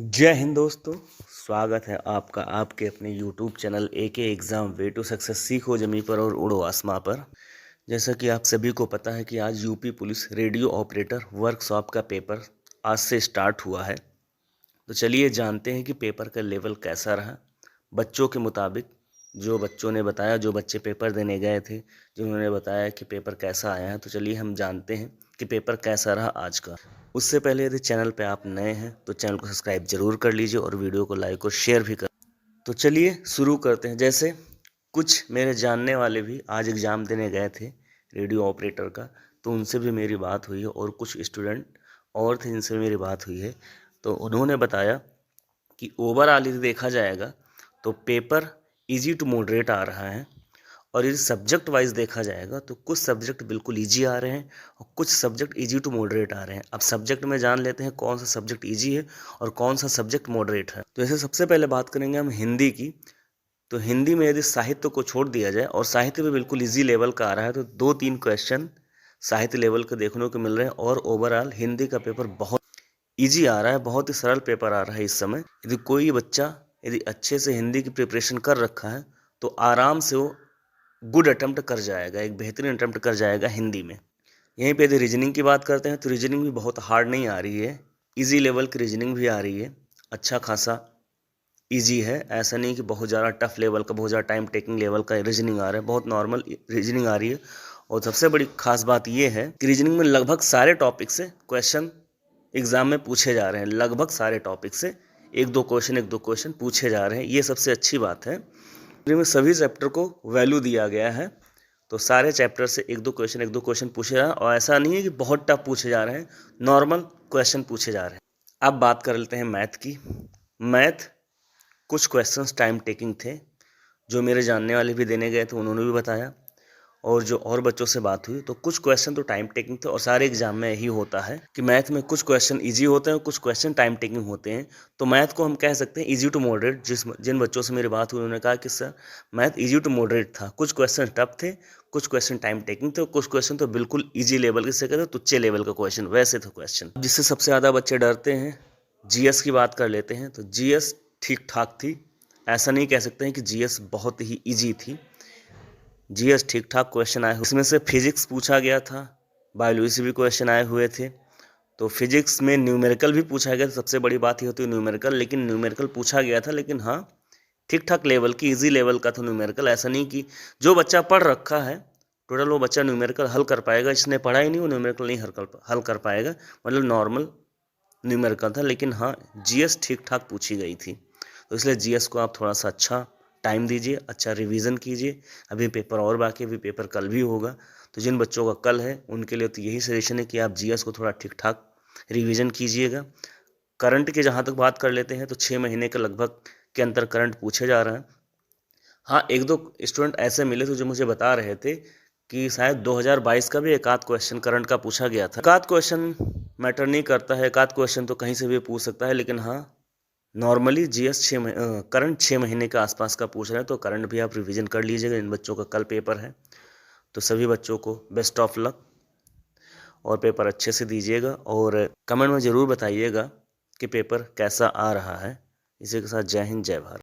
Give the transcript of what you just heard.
जय हिंद दोस्तों। स्वागत है आपका आपके अपने YouTube channel AK exam way to success सीखो जमी पर और उड़ो आसमां पर। जैसा कि आप सभी को पता है कि आज UP police radio operator workshop का पेपर आज से स्टार्ट हुआ है। तो चलिए जानते हैं कि पेपर का लेवल कैसा रहा। बच्चों के मुताबिक जो बच्चों ने बताया, जो बच्चे पेपर देने गए थे, जिन्होंने बताया कि पेपर कैसा आया है, तो चलिए हम जानते हैं कि पेपर कैसा रहा आज का। उससे पहले यदि चैनल पे आप नए हैं तो चैनल को सब्सक्राइब जरूर कर लीजिए और वीडियो को लाइक और शेयर भी कर। तो चलिए शुरू करते हैं। जैसे कुछ मेरे जानने वाले भी आज एग्ज़ाम देने गए थे रेडियो ऑपरेटर का, तो उनसे भी मेरी बात हुई है और कुछ स्टूडेंट और थे जिनसे मेरी बात हुई है। तो उन्होंने बताया कि ओवरऑल यदि देखा जाएगा तो पेपर इजी टू मॉडरेट आ रहा है, और यदि सब्जेक्ट वाइज देखा जाएगा तो कुछ सब्जेक्ट बिल्कुल इजी आ रहे हैं और कुछ सब्जेक्ट इजी टू मॉडरेट आ रहे हैं। अब सब्जेक्ट में जान लेते हैं कौन सा सब्जेक्ट इजी है और कौन सा सब्जेक्ट मॉडरेट है। तो ऐसे सबसे पहले बात करेंगे हम हिंदी की। तो हिंदी में यदि साहित्य को छोड़ दिया जाए और साहित्य भी बिल्कुल इजी लेवल का आ रहा है, तो 2-3 क्वेश्चन साहित्य लेवल के देखने को मिल रहे हैं और ओवरऑल हिंदी का पेपर बहुत इजी आ रहा है, बहुत ही सरल पेपर आ रहा है इस समय। यदि कोई बच्चा यदि अच्छे से हिंदी की प्रिपरेशन कर रखा है तो आराम से वो गुड अटेम्प्ट कर जाएगा, एक बेहतरीन अटेम्प्ट कर जाएगा हिंदी में। यहीं पे यदि रीजनिंग की बात करते हैं तो रीजनिंग भी बहुत हार्ड नहीं आ रही है, इजी लेवल की रीजनिंग भी आ रही है, अच्छा खासा इजी है। ऐसा नहीं कि बहुत ज़्यादा टफ लेवल का, बहुत ज़्यादा टाइम टेकिंग लेवल का रीजनिंग आ रहा है, बहुत नॉर्मल रीजनिंग आ रही है। और सबसे बड़ी खास बात यह है कि रीजनिंग में लगभग सारे टॉपिक से क्वेश्चन एग्जाम में पूछे जा रहे हैं, लगभग सारे टॉपिक से एक दो क्वेश्चन पूछे जा रहे हैं, ये सबसे अच्छी बात है। में सभी चैप्टर को वैल्यू दिया गया है, तो सारे चैप्टर से एक दो क्वेश्चन पूछे जा रहे हैं, और ऐसा नहीं है कि बहुत टफ पूछे जा रहे हैं, नॉर्मल क्वेश्चन पूछे जा रहे हैं। अब बात कर लेते हैं मैथ की। मैथ कुछ क्वेश्चंस टाइम टेकिंग थे, जो मेरे जानने वाले भी देने गए थे उन्होंने भी बताया, और जो और बच्चों से बात हुई तो कुछ क्वेश्चन तो टाइम टेकिंग थे। और सारे एग्जाम में यही होता है कि मैथ में कुछ क्वेश्चन इजी होते हैं और कुछ क्वेश्चन टाइम टेकिंग होते हैं। तो मैथ को हम कह सकते हैं इजी टू मॉडरेट। जिन बच्चों से मेरी बात हुई उन्होंने कहा कि sir math easy to moderate था, कुछ क्वेश्चन टफ थे, कुछ क्वेश्चन टाइम टेकिंग थे, और कुछ क्वेश्चन तो बिल्कुल ईजी लेवल के, कहते हैं तुच्छे लेवल का क्वेश्चन, वैसे थे क्वेश्चन। जिससे सबसे ज़्यादा बच्चे डरते हैं, जीएस की बात कर लेते हैं। तो जीएस ठीक ठाक थी, ऐसा नहीं कह सकते हैं कि जीएस बहुत ही ईजी थी। जीएस ठीक ठाक क्वेश्चन आए, उसमें से फिजिक्स पूछा गया था, बायोलॉजी से भी क्वेश्चन आए हुए थे। तो फिजिक्स में न्यूमेरिकल भी पूछा गया था, सबसे बड़ी बात ये होती है न्यूमेरिकल, लेकिन न्यूमेरिकल पूछा गया था, लेकिन हाँ ठीक ठाक लेवल की, इजी लेवल का था न्यूमेरिकल। ऐसा नहीं कि जो बच्चा पढ़ रखा है टोटल वो बच्चा न्यूमेरिकल हल कर पाएगा, जिसने पढ़ा ही नहीं वो न्यूमेरिकल नहीं हल कर पाएगा, मतलब नॉर्मल न्यूमेरिकल था। लेकिन हाँ जीएस ठीक ठाक पूछी गई थी, तो इसलिए जीएस को आप थोड़ा सा अच्छा टाइम दीजिए, अच्छा रिवीजन कीजिए। अभी पेपर और बाकी, अभी पेपर कल भी होगा, तो जिन बच्चों का कल है उनके लिए तो यही सजेशन है कि आप जीएस को थोड़ा ठीक ठाक रिवीजन कीजिएगा। करंट की जहाँ तक बात कर लेते हैं तो 6 महीने के लगभग के अंतर करंट पूछे जा रहे हैं। हाँ एक दो स्टूडेंट ऐसे मिले थे जो मुझे बता रहे थे कि शायद 2022 का भी एक आध क्वेश्चन करंट का पूछा गया था। एक आध क्वेश्चन मैटर नहीं करता है, एक आध क्वेश्चन तो कहीं से भी पूछ सकता है, लेकिन हाँ नॉर्मली जीएस करंट 6 महीने के आसपास का पूछ रहे हैं, तो करंट भी आप रिवीजन कर लीजिएगा। इन बच्चों का कल पेपर है, तो सभी बच्चों को बेस्ट ऑफ लक, और पेपर अच्छे से दीजिएगा, और कमेंट में ज़रूर बताइएगा कि पेपर कैसा आ रहा है। इसी के साथ जय हिंद, जय भारत।